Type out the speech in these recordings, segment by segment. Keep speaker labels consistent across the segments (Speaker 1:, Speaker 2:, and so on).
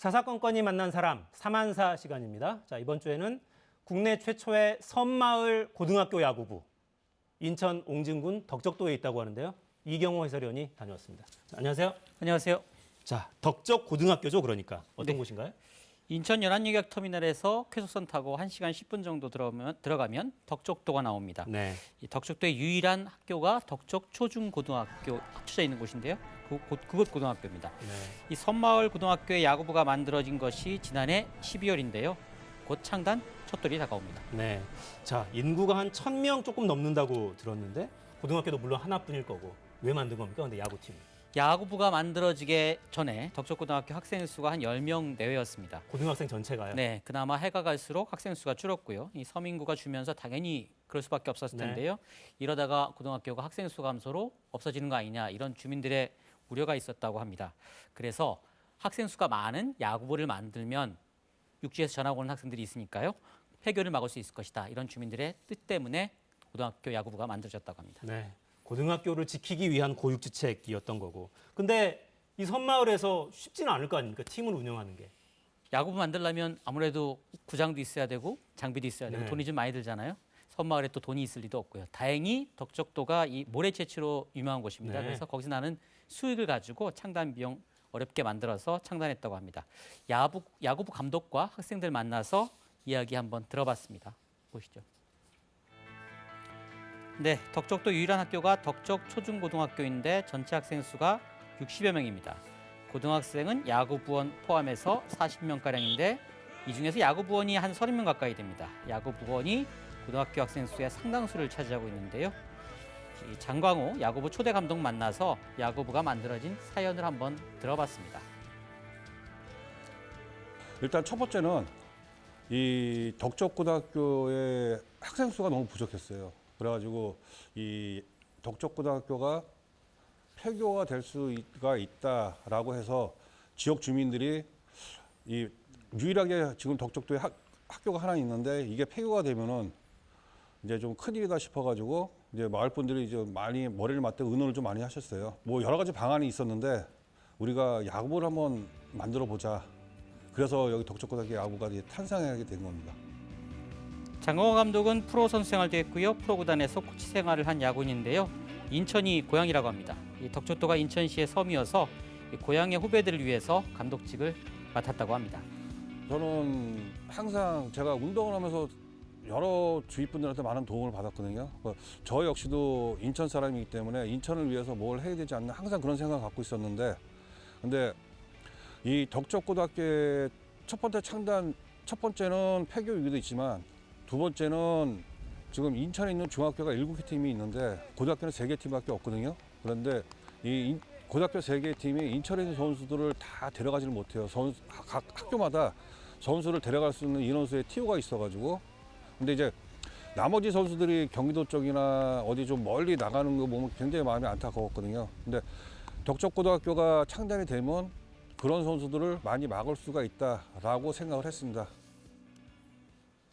Speaker 1: 사사건건이 만난 사람, 사만사 시간입니다. 자, 이번 주에는 국내 최초의 섬마을 고등학교 야구부, 인천 옹진군 덕적도에 있다고 하는데요. 이경호 해설위원이 다녀왔습니다. 자, 안녕하세요.
Speaker 2: 안녕하세요.
Speaker 1: 자, 덕적 고등학교죠, 그러니까. 어떤
Speaker 2: 네.
Speaker 1: 곳인가요?
Speaker 2: 인천 연안유격터미널에서 쾌속선 타고 1시간 10분 정도 들어가면 덕적도가 나옵니다.
Speaker 1: 네.
Speaker 2: 이 덕적도의 유일한 학교가 덕적 초중고등학교 합쳐져 있는 곳인데요. 그곳 고등학교입니다.
Speaker 1: 네.
Speaker 2: 이 섬마을 고등학교의 야구부가 만들어진 것이 지난해 12월인데요. 곧 창단 첫돌이 다가옵니다.
Speaker 1: 네. 자, 인구가 한 1,000명 조금 넘는다고 들었는데 고등학교도 물론 하나뿐일 거고 왜 만든 겁니까? 근데 야구팀.
Speaker 2: 야구부가 만들어지기 전에 덕적고등학교 학생 수가 한 10명 내외였습니다.
Speaker 1: 고등학생 전체가요?
Speaker 2: 네, 그나마 해가 갈수록 학생 수가 줄었고요. 이 서민구가 줄면서 당연히 그럴 수밖에 없었을 텐데요. 이러다가 고등학교가 학생 수 감소로 없어지는 거 아니냐 이런 주민들의 우려가 있었다고 합니다. 그래서 학생 수가 많은 야구부를 만들면 육지에서 전학 오는 학생들이 있으니까요. 폐교를 막을 수 있을 것이다. 이런 주민들의 뜻 때문에 고등학교 야구부가 만들어졌다고 합니다.
Speaker 1: 네. 고등학교를 지키기 위한 고육지책이었던 거고. 근데 이 섬마을에서 쉽지는 않을 거 아닙니까? 팀을 운영하는 게.
Speaker 2: 야구부 만들려면 아무래도 구장도 있어야 되고 장비도 있어야 되고
Speaker 1: 네.
Speaker 2: 돈이 좀 많이 들잖아요. 섬마을에 또 돈이 있을 리도 없고요. 다행히 덕적도가 이 모래 채취로 유명한 곳입니다.
Speaker 1: 네.
Speaker 2: 그래서 거기서 나는 수익을 가지고 창단 비용 어렵게 만들어서 창단했다고 합니다. 야구부 감독과 학생들 만나서 이야기 한번 들어봤습니다. 보시죠. 네, 덕적도 유일한 학교가 덕적 초중고등학교인데 전체 학생 수가 60여 명입니다. 고등학생은 야구부원 포함해서 40명가량인데 이 중에서 야구부원이 한 30명 가까이 됩니다. 야구부원이 고등학교 학생 수의 상당수를 차지하고 있는데요. 이 장광호 야구부 초대 감독 만나서 야구부가 만들어진 사연을 한번 들어봤습니다.
Speaker 3: 일단 첫 번째는 이 덕적고등학교의 학생 수가 너무 부족했어요. 그래가지고 이 덕적고등학교가 폐교가 될 수가 있다라고 해서 지역 주민들이 이 유일하게 지금 덕적도에 학교가 하나 있는데 이게 폐교가 되면은 이제 좀 큰일이다 싶어가지고 이제 마을 분들이 이제 많이 머리를 맞대 의논을 좀 많이 하셨어요. 뭐 여러 가지 방안이 있었는데 우리가 야구부를 한번 만들어 보자. 그래서 여기 덕적고등학교 야구가 탄생하게 된 겁니다.
Speaker 2: 장광호 감독은 프로 선수 생활도 했고요. 프로 구단에서 코치 생활을 한 야구인인데요. 인천이 고향이라고 합니다. 이 덕적도가 인천시의 섬이어서 이 고향의 후배들을 위해서 감독직을 맡았다고 합니다.
Speaker 3: 저는 항상 제가 운동을 하면서 여러 주위 분들한테 많은 도움을 받았거든요. 저 역시도 인천 사람이기 때문에 인천을 위해서 뭘 해야 되지 않나 항상 그런 생각을 갖고 있었는데 근데 이 덕적고등학교의 첫 번째는 폐교 위기도 있지만 두 번째는 지금 인천에 있는 중학교가 7개 팀이 있는데 고등학교는 3개 팀밖에 없거든요. 그런데 이 고등학교 3개 팀이 인천에 있는 선수들을 다 데려가지를 못해요. 각 학교마다 선수를 데려갈 수 있는 인원수의 TO가 있어가지고 근데 이제 나머지 선수들이 경기도 쪽이나 어디 좀 멀리 나가는 거 보면 굉장히 마음이 안타까웠거든요. 근데 덕적고등학교가 창단이 되면 그런 선수들을 많이 막을 수가 있다라고 생각을 했습니다.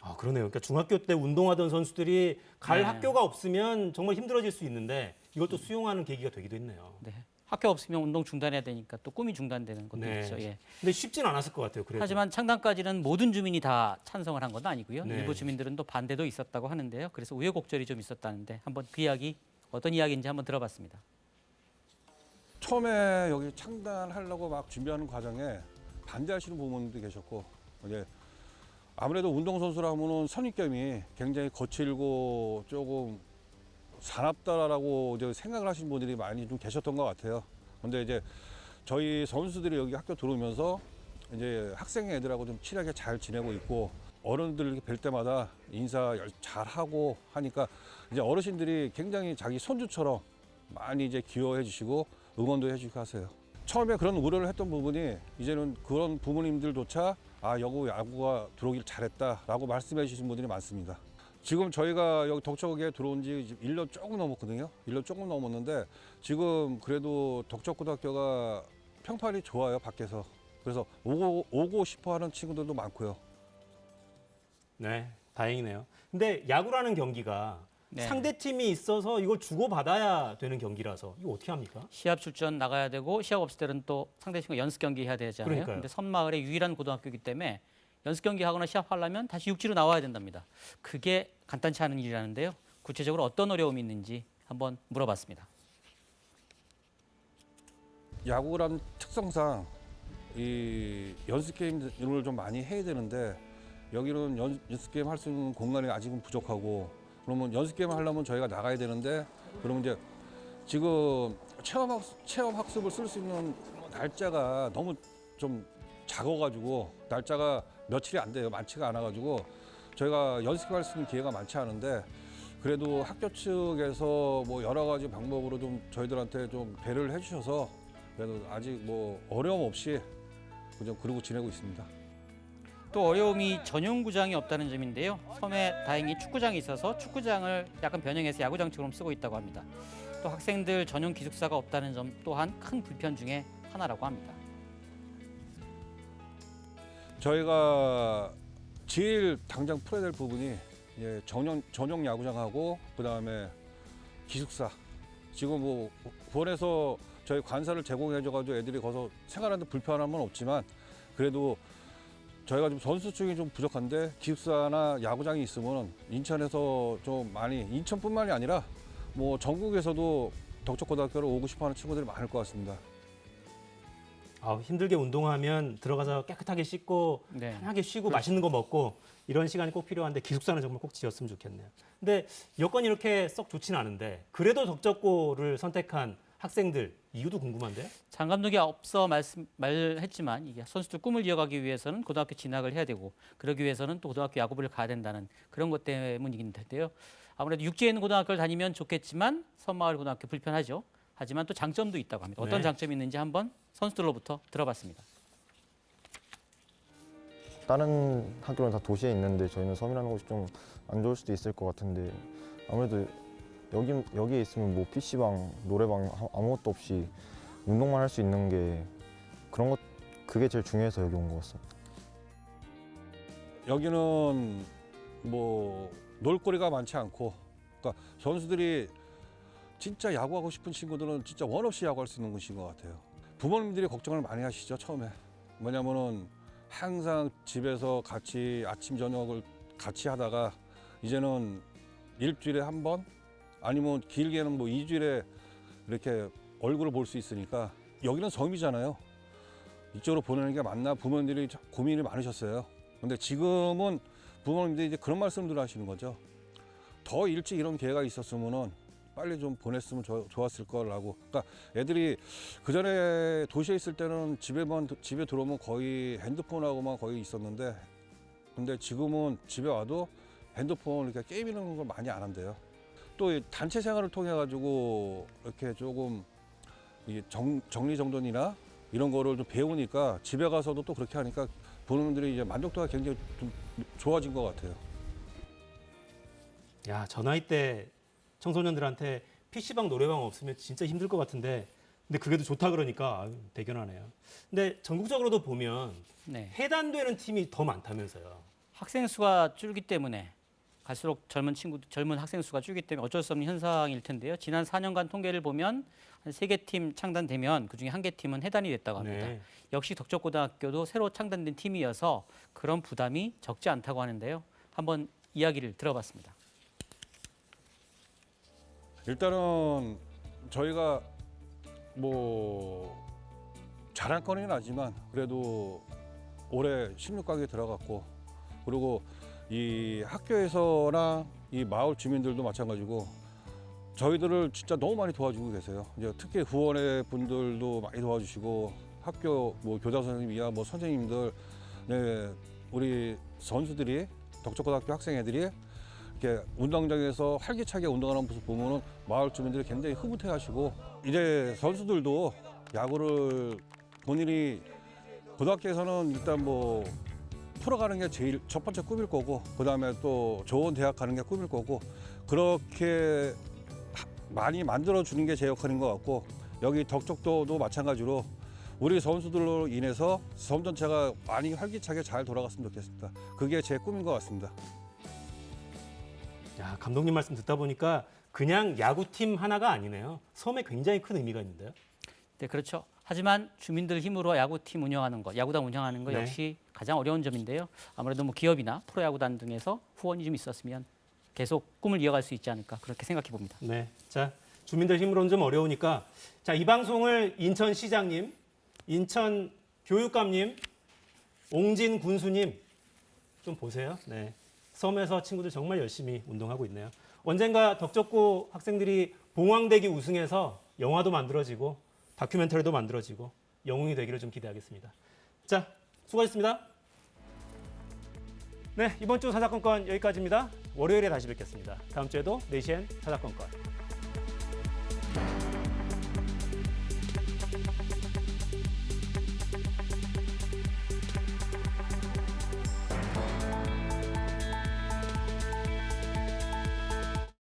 Speaker 1: 아, 그러네요. 그러니까 중학교 때 운동하던 선수들이 갈
Speaker 2: 네.
Speaker 1: 학교가 없으면 정말 힘들어질 수 있는데 이걸 또 수용하는 계기가 되기도 했네요.
Speaker 2: 네. 학교 없으면 운동 중단해야 되니까 또 꿈이 중단되는 것도
Speaker 1: 네.
Speaker 2: 있죠. 예.
Speaker 1: 근데 쉽진 않았을 것 같아요. 그래도.
Speaker 2: 하지만 창단까지는 모든 주민이 다 찬성을 한 건 아니고요.
Speaker 1: 네.
Speaker 2: 일부 주민들은 또 반대도 있었다고 하는데요. 그래서 우여곡절이 좀 있었다는데 한번 그 이야기 어떤 이야기인지 한번 들어봤습니다.
Speaker 3: 처음에 여기 창단하려고 막 준비하는 과정에 반대하시는 부모님도 계셨고 이제 아무래도 운동선수라면은 선입견이 굉장히 거칠고 조금 사납다라고 이제 생각을 하시는 분들이 많이 좀 계셨던 것 같아요. 근데 이제 저희 선수들이 여기 학교 들어오면서 이제 학생 애들하고 좀 친하게 잘 지내고 있고 어른들 뵐 때마다 인사 잘하고 하니까 이제 어르신들이 굉장히 자기 손주처럼 많이 이제 기여해 주시고 응원도 해주시고 하세요. 처음에 그런 우려를 했던 부분이 이제는 그런 부모님들조차 야구가 들어오길 잘했다라고 말씀해 주신 분들이 많습니다. 지금 저희가 여기 덕적에 들어온 지 1년 조금 넘었거든요. 1년 조금 넘었는데 지금 그래도 덕적고등학교가 평판이 좋아요, 밖에서. 그래서 오고 싶어 하는 친구들도 많고요.
Speaker 1: 네, 다행이네요. 근데 야구라는 경기가
Speaker 2: 네.
Speaker 1: 상대 팀이 있어서 이걸 주고받아야 되는 경기라서 이거 어떻게 합니까?
Speaker 2: 시합 출전 나가야 되고 시합 없을 때는 또 상대 팀과 연습 경기 해야 되잖아요.
Speaker 1: 그러니까요.
Speaker 2: 근데 섬마을의 유일한 고등학교이기 때문에 연습 경기 하거나 시합하려면 다시 육지로 나와야 된답니다. 그게 간단치 않은 일이라는데요. 구체적으로 어떤 어려움이 있는지 한번 물어봤습니다.
Speaker 3: 야구란 특성상 이 연습 게임을 좀 많이 해야 되는데 여기는 연습 게임 할 수 있는 공간이 아직은 부족하고, 그러면 연습 게임 하려면 저희가 나가야 되는데, 그러면 이제 지금 체험 학습을 쓸 수 있는 날짜가 너무 좀 작아가지고, 날짜가 며칠이 안 돼요. 많지가 않아가지고 저희가 연습할 수 있는 기회가 많지 않은데, 그래도 학교 측에서 뭐 여러 가지 방법으로 좀 저희들한테 좀 배려를 해주셔서 그래도 아직 뭐 어려움 없이 그냥 그러고 지내고 있습니다.
Speaker 2: 또 어려움이 전용구장이 없다는 점인데요. 섬에 다행히 축구장이 있어서 축구장을 약간 변형해서 야구장처럼 쓰고 있다고 합니다. 또 학생들 전용 기숙사가 없다는 점 또한 큰 불편 중에 하나라고 합니다.
Speaker 3: 저희가 제일 당장 풀어야 될 부분이 이제 전용 야구장하고 그다음에 기숙사. 지금 뭐 본에서 저희 관사를 제공해줘가지고 애들이 거기서 생활하는데 불편함은 없지만, 그래도 저희가 좀 선수 쪽이 좀 부족한데 기숙사나 야구장이 있으면 인천에서 좀 많이, 인천뿐만이 아니라 뭐 전국에서도 덕적고등학교를 오고 싶어하는 친구들이 많을 것 같습니다.
Speaker 1: 힘들게 운동하면 들어가서 깨끗하게 씻고
Speaker 2: 네.
Speaker 1: 편하게 쉬고 맛있는 거 먹고 이런 시간이 꼭 필요한데 기숙사는 정말 꼭 지었으면 좋겠네요. 근데 여건이 이렇게 썩 좋지는 않은데 그래도 덕적고를 선택한 학생들 이유도 궁금한데요?
Speaker 2: 장 감독이 앞서 말했지만 이게 선수들 꿈을 이어가기 위해서는 고등학교 진학을 해야 되고, 그러기 위해서는 또 고등학교 야구부를 가야 된다는 그런 것 때문이긴 텐데요. 아무래도 육지에 있는 고등학교를 다니면 좋겠지만 섬마을 고등학교 불편하죠. 하지만 또 장점도 있다고 합니다. 어떤
Speaker 1: 네.
Speaker 2: 장점이 있는지 한번 선수들로부터 들어봤습니다.
Speaker 4: 다른 학교는 다 도시에 있는데 저희는 섬이라는 곳이 좀 안 좋을 수도 있을 것 같은데, 아무래도 여기에 있으면 뭐 PC방, 노래방 아무것도 없이 운동만 할 수 있는 게 그게 제일 중요해서 여기 온 것 같습니다.
Speaker 3: 여기는 뭐 놀거리가 많지 않고, 그러니까 선수들이 진짜 야구하고 싶은 친구들은 진짜 원 없이 야구할 수 있는 곳인 것 같아요. 부모님들이 걱정을 많이 하시죠, 처음에. 뭐냐면은 항상 집에서 같이 아침 저녁을 같이 하다가 이제는 일주일에 한 번, 아니면 길게는 뭐 2주일에 이렇게 얼굴을 볼 수 있으니까, 여기는 섬이잖아요. 이쪽으로 보내는 게 맞나 부모님들이 고민이 많으셨어요. 근데 지금은 부모님들이 이제 그런 말씀들 하시는 거죠. 더 일찍 이런 기회가 있었으면은 빨리 좀 보냈으면 좋았을 거라고. 그러니까 애들이 그 전에 도시에 있을 때는 집에 들어오면 거의 핸드폰하고만 거의 있었는데, 근데 지금은 집에 와도 핸드폰 이렇게 게임이라는 걸 많이 안 한대요. 또 이 단체 생활을 통해 가지고 이렇게 조금 이 정리정돈이나 이런 거를 좀 배우니까 집에 가서도 또 그렇게 하니까 부모님들이 이제 만족도가 굉장히 좀 좋아진 것 같아요.
Speaker 1: 야, 저 나이 때 청소년들한테 PC방, 노래방 없으면 진짜 힘들 것 같은데 근데 그게도 좋다 그러니까 대견하네요. 근데 전국적으로도 보면
Speaker 2: 네.
Speaker 1: 해단되는 팀이 더 많다면서요.
Speaker 2: 학생 수가 줄기 때문에 갈수록 젊은 학생 수가 줄기 때문에 어쩔 수 없는 현상일 텐데요. 지난 4년간 통계를 보면 한 3개 팀 창단되면 그중에 1개 팀은 해단이 됐다고 합니다.
Speaker 1: 네.
Speaker 2: 역시 덕적고등학교도 새로 창단된 팀이어서 그런 부담이 적지 않다고 하는데요. 한번 이야기를 들어봤습니다.
Speaker 3: 일단은 저희가 뭐 자랑거리는 아니지만 그래도 올해 16강에 들어갔고, 그리고 이 학교에서나 이 마을 주민들도 마찬가지고 저희들을 진짜 너무 많이 도와주고 계세요. 이제 특히 후원회 분들도 많이 도와주시고 학교 뭐 교장 선생님 이하 뭐 선생님들, 네, 우리 선수들이 덕적고등학교 학생 애들이 이렇게 운동장에서 활기차게 운동하는 모습 보면은 마을 주민들이 굉장히 흐뭇해하시고, 이제 선수들도 야구를 본인이 고등학교에서는 일단 뭐 풀어가는 게 제일 첫 번째 꿈일 거고, 그 다음에 또 좋은 대학 가는 게 꿈일 거고, 그렇게 많이 만들어 주는 게 제 역할인 것 같고, 여기 덕적도도 마찬가지로 우리 선수들로 인해서 섬 전체가 많이 활기차게 잘 돌아갔으면 좋겠습니다. 그게 제 꿈인 것 같습니다.
Speaker 1: 야, 감독님 말씀 듣다 보니까 그냥 야구팀 하나가 아니네요. 섬에 굉장히 큰 의미가 있는데요.
Speaker 2: 네, 그렇죠. 하지만 주민들 힘으로 야구팀 운영하는 것, 야구단 운영하는 것
Speaker 1: 네.
Speaker 2: 역시 가장 어려운 점인데요. 아무래도 뭐 기업이나 프로야구단 등에서 후원이 좀 있었으면 계속 꿈을 이어갈 수 있지 않을까 그렇게 생각해 봅니다.
Speaker 1: 네, 자 주민들 힘으로는 좀 어려우니까 자 이 방송을 인천시장님, 인천교육감님, 옹진 군수님 좀 보세요. 네, 섬에서 친구들 정말 열심히 운동하고 있네요. 언젠가 덕적고 학생들이 봉황대기 우승해서 영화도 만들어지고 다큐멘터리도 만들어지고 영웅이 되기를 좀 기대하겠습니다. 자, 수고하셨습니다. 네, 이번 주 사사건건 여기까지입니다. 월요일에 다시 뵙겠습니다. 다음 주에도 4시엔 사사건건.